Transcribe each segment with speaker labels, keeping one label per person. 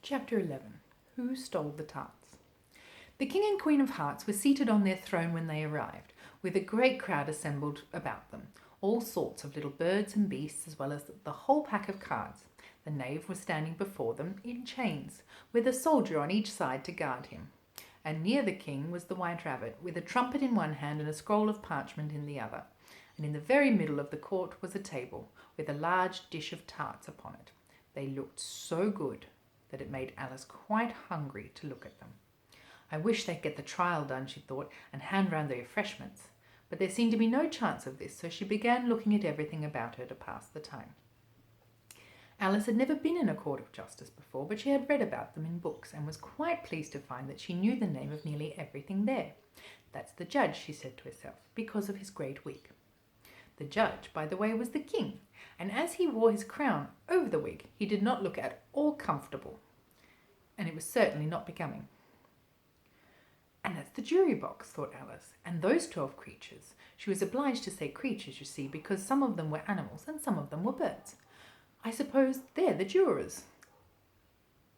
Speaker 1: Chapter 11. Who Stole the Tarts? The King and Queen of Hearts were seated on their throne when they arrived, with a great crowd assembled about them, all sorts of little birds and beasts, as well as the whole pack of cards. The knave was standing before them in chains, with a soldier on each side to guard him. And near the king was the white rabbit, with a trumpet in one hand and a scroll of parchment in the other. And in the very middle of the court was a table, with a large dish of tarts upon it. They looked so good that it made Alice quite hungry to look at them. I wish they'd get the trial done, she thought, and hand round the refreshments. But there seemed to be no chance of this, so she began looking at everything about her to pass the time. Alice had never been in a court of justice before, but she had read about them in books and was quite pleased to find that she knew the name of nearly everything there. That's the judge, she said to herself, because of his great wig. The judge, by the way, was the king, and as he wore his crown over the wig, he did not look at all comfortable, and it was certainly not becoming. And that's the jury box, thought Alice, and those 12 creatures. She was obliged to say creatures, you see, because some of them were animals and some of them were birds. I suppose they're the jurors.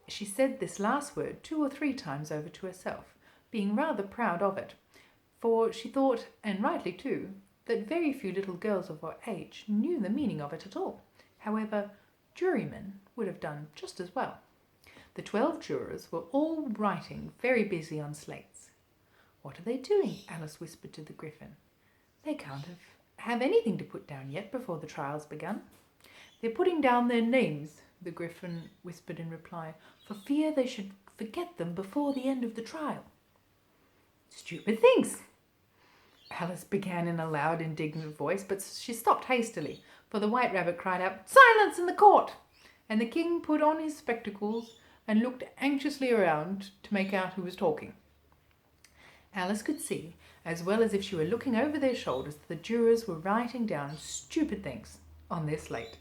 Speaker 1: She said this last word 2 or 3 times over to herself, being rather proud of it, for she thought, and rightly too, that very few little girls of her age knew the meaning of it at all. However, jurymen would have done just as well. The 12 jurors were all writing, very busy on slates. "What are they doing?" Alice whispered to the Griffin. "They can't have anything to put down yet before the trial's begun." "They're putting down their names," the Griffin whispered in reply, "for fear they should forget them before the end of the trial." "Stupid things!" Alice began in a loud, indignant voice, but she stopped hastily, for the White Rabbit cried out, "Silence in the court!" And the king put on his spectacles and looked anxiously around to make out who was talking. Alice could see, as well as if she were looking over their shoulders, that the jurors were writing down stupid things on their slate.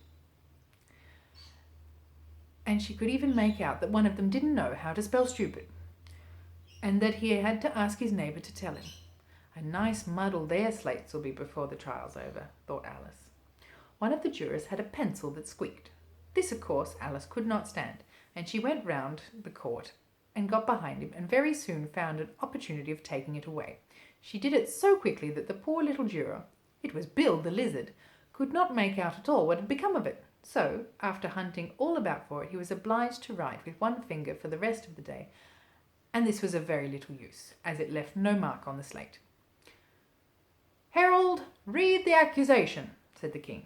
Speaker 1: And she could even make out that one of them didn't know how to spell stupid, and that he had to ask his neighbour to tell him. A nice muddle their slates will be before the trial's over, thought Alice. One of the jurors had a pencil that squeaked. This, of course, Alice could not stand, and she went round the court and got behind him and very soon found an opportunity of taking it away. She did it so quickly that the poor little juror, it was Bill the lizard, could not make out at all what had become of it. So, after hunting all about for it, he was obliged to write with one finger for the rest of the day, and this was of very little use, as it left no mark on the slate. "Herald, read the accusation," said the king.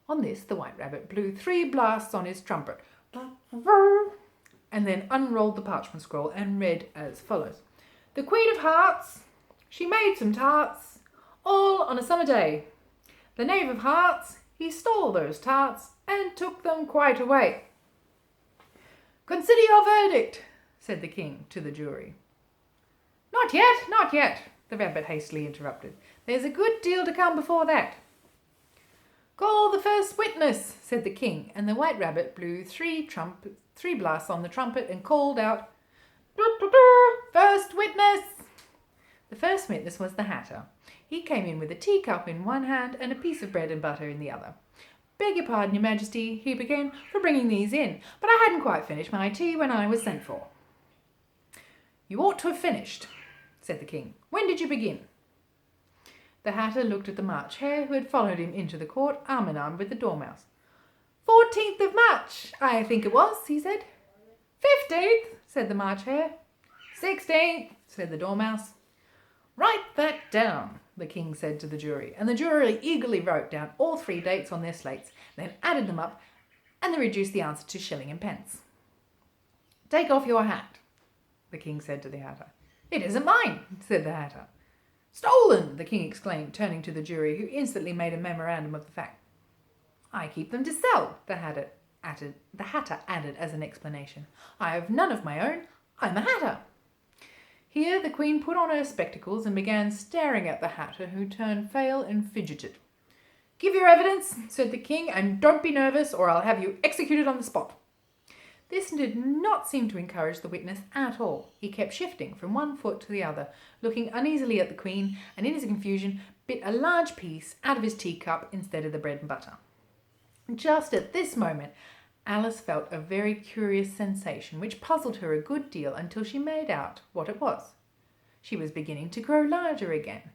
Speaker 1: On this, the White Rabbit blew 3 blasts on his trumpet, and then unrolled the parchment scroll and read as follows. "The Queen of Hearts, she made some tarts, all on a summer day. The Knave of Hearts, he stole those tarts and took them quite away." "Consider your verdict," said the king to the jury. "Not yet, not yet," the rabbit hastily interrupted. "There's a good deal to come before that." "Call the first witness," said the king, and the White Rabbit blew 3 blasts on the trumpet and called out, "First witness!" The first witness was the Hatter. He came in with a teacup in one hand and a piece of bread and butter in the other. "Beg your pardon, your majesty," he began, "for bringing these in, but I hadn't quite finished my tea when I was sent for." "You ought to have finished," said the king. "When did you begin?" The Hatter looked at the March Hare, who had followed him into the court, arm in arm with the Dormouse. 14th of March, I think it was," he said. 15th, said the March Hare. 16th, said the Dormouse. "Write that down," the king said to the jury, and the jury eagerly wrote down all 3 dates on their slates, then added them up, and they reduced the answer to shilling and pence. "Take off your hat," the king said to the Hatter. "It isn't mine," said the Hatter. "Stolen!" the king exclaimed, turning to the jury, who instantly made a memorandum of the fact. "I keep them to sell," the Hatter added as an explanation. "I have none of my own. I'm a Hatter." Here the queen put on her spectacles and began staring at the Hatter, who turned pale and fidgeted. "Give your evidence," said the king, "and don't be nervous, or I'll have you executed on the spot." This did not seem to encourage the witness at all. He kept shifting from one foot to the other, looking uneasily at the queen, and in his confusion bit a large piece out of his teacup instead of the bread and butter. Just at this moment, Alice felt a very curious sensation which puzzled her a good deal until she made out what it was. She was beginning to grow larger again,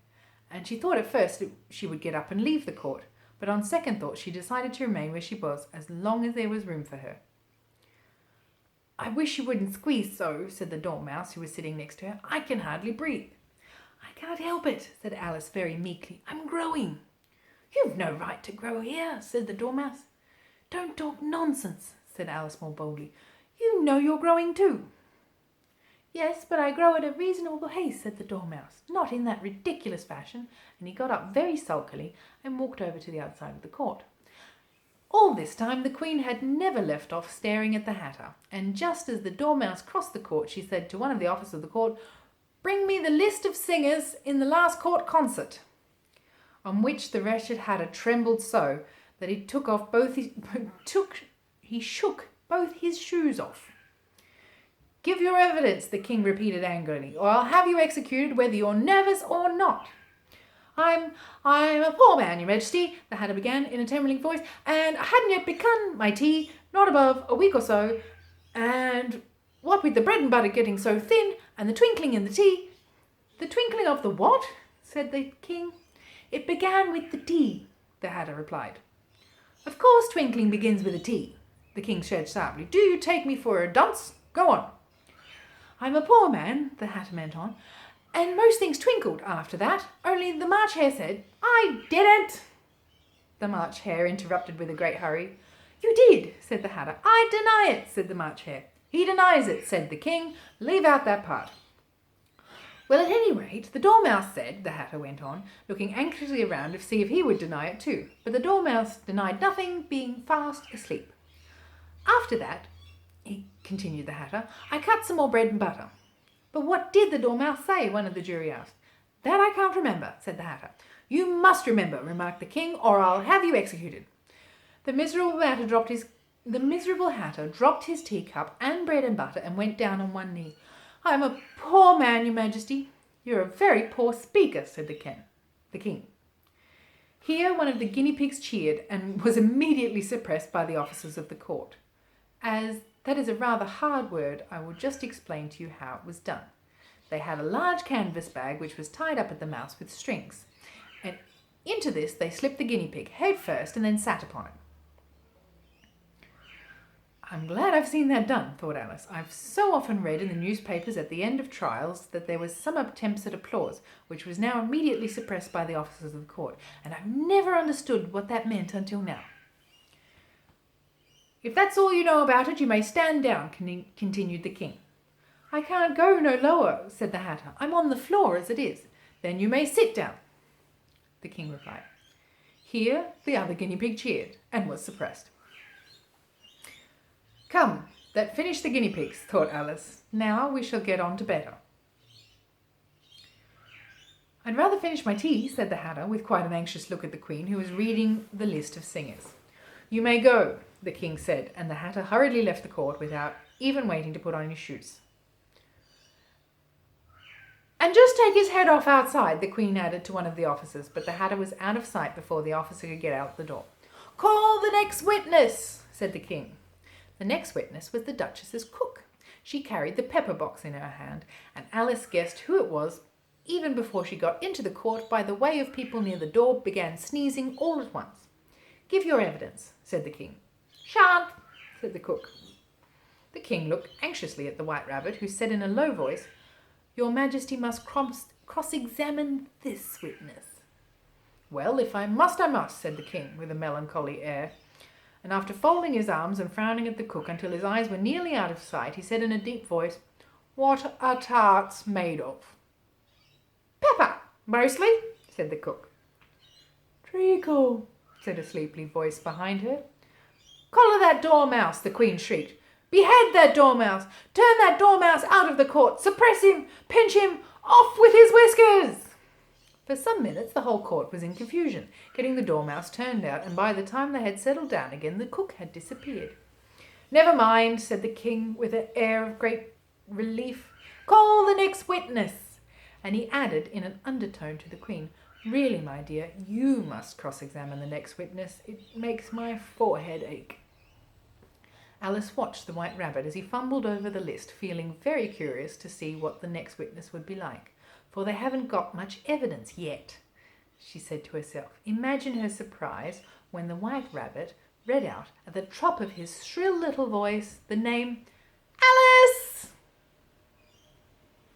Speaker 1: and she thought at first she would get up and leave the court, but on second thought she decided to remain where she was as long as there was room for her. "I wish you wouldn't squeeze so," said the Dormouse, who was sitting next to her. "I can hardly breathe." "I can't help it," said Alice very meekly. "I'm growing." "You've no right to grow here," said the Dormouse. "Don't talk nonsense," said Alice more boldly. "You know you're growing too." "Yes, but I grow at a reasonable pace," said the Dormouse, "not in that ridiculous fashion," and he got up very sulkily and walked over to the other side of the court. All this time the Queen had never left off staring at the Hatter, and just as the Dormouse crossed the court she said to one of the officers of the court, "Bring me the list of singers in the last court concert," on which the wretched Hatter trembled so that he shook both his shoes off. "Give your evidence," the King repeated angrily, "or I'll have you executed whether you're nervous or not." I'm a poor man, Your Majesty," the Hatter began in a trembling voice, "and I hadn't yet begun my tea, not above a week or so, and what with the bread and butter getting so thin, and the twinkling in the tea—" "The twinkling of the what?" said the King. "It began with the tea," the Hatter replied. "Of course twinkling begins with a tea," the King said sharply. "Do you take me for a dunce? Go on." "I'm a poor man," the Hatter went on, "and most things twinkled after that, only the March Hare said—" "I didn't," the March Hare interrupted with a great hurry. "You did," said the Hatter. "I deny it," said the March Hare. "He denies it," said the King. "Leave out that part." "Well, at any rate, the Dormouse said," the Hatter went on, looking anxiously around to see if he would deny it too, but the Dormouse denied nothing, being fast asleep. "After that," continued the Hatter, "I cut some more bread and butter." "But what did the Dormouse say?" one of the jury asked. "That I can't remember," said the Hatter. "You must remember," remarked the King, "or I'll have you executed." The miserable Hatter dropped his teacup and bread and butter and went down on one knee. "I am a poor man, Your Majesty." "You're a very poor speaker," said the King. Here one of the guinea pigs cheered and was immediately suppressed by the officers of the court. As that is a rather hard word, I will just explain to you how it was done. They had a large canvas bag which was tied up at the mouth with strings, and into this they slipped the guinea pig head first and then sat upon it. "I'm glad I've seen that done," thought Alice. "I've so often read in the newspapers at the end of trials that there was some attempts at applause, which was now immediately suppressed by the officers of the court, and I've never understood what that meant until now." "If that's all you know about it, you may stand down," continued the King. "I can't go no lower," said the Hatter. "I'm on the floor as it is." "Then you may sit down," the King replied. Here the other guinea pig cheered and was suppressed. "Come, that finished the guinea pigs," thought Alice. "Now we shall get on to better." "I'd rather finish my tea," said the Hatter, with quite an anxious look at the Queen, who was reading the list of singers. "You may go," the King said, and the Hatter hurriedly left the court without even waiting to put on his shoes. "And just take his head off outside," the Queen added to one of the officers, but the Hatter was out of sight before the officer could get out the door. "Call the next witness," said the King. The next witness was the Duchess's cook. She carried the pepper box in her hand, and Alice guessed who it was even before she got into the court by the way of people near the door began sneezing all at once. "Give your evidence," said the King. "Shan't," said the cook. The King looked anxiously at the White Rabbit, who said in a low voice, "Your Majesty must cross-examine this witness." "Well, if I must, I must," said the King with a melancholy air. And after folding his arms and frowning at the cook until his eyes were nearly out of sight, he said in a deep voice, "What are tarts made of?" "Pepper, mostly," said the cook. "Treacle," said a sleepy voice behind her. "Collar that dormouse," the Queen shrieked. "Behead that dormouse! Turn that dormouse out of the court! Suppress him! Pinch him! Off with his whiskers!" For some minutes the whole court was in confusion, getting the dormouse turned out, and by the time they had settled down again, the cook had disappeared. "Never mind," said the King with an air of great relief. "Call the next witness." And he added in an undertone to the Queen, "Really, my dear, you must cross-examine the next witness. It makes my forehead ache." Alice watched the White Rabbit as he fumbled over the list, feeling very curious to see what the next witness would be like. For they haven't got much evidence yet, she said to herself. Imagine her surprise when the White Rabbit read out at the top of his shrill little voice the name Alice!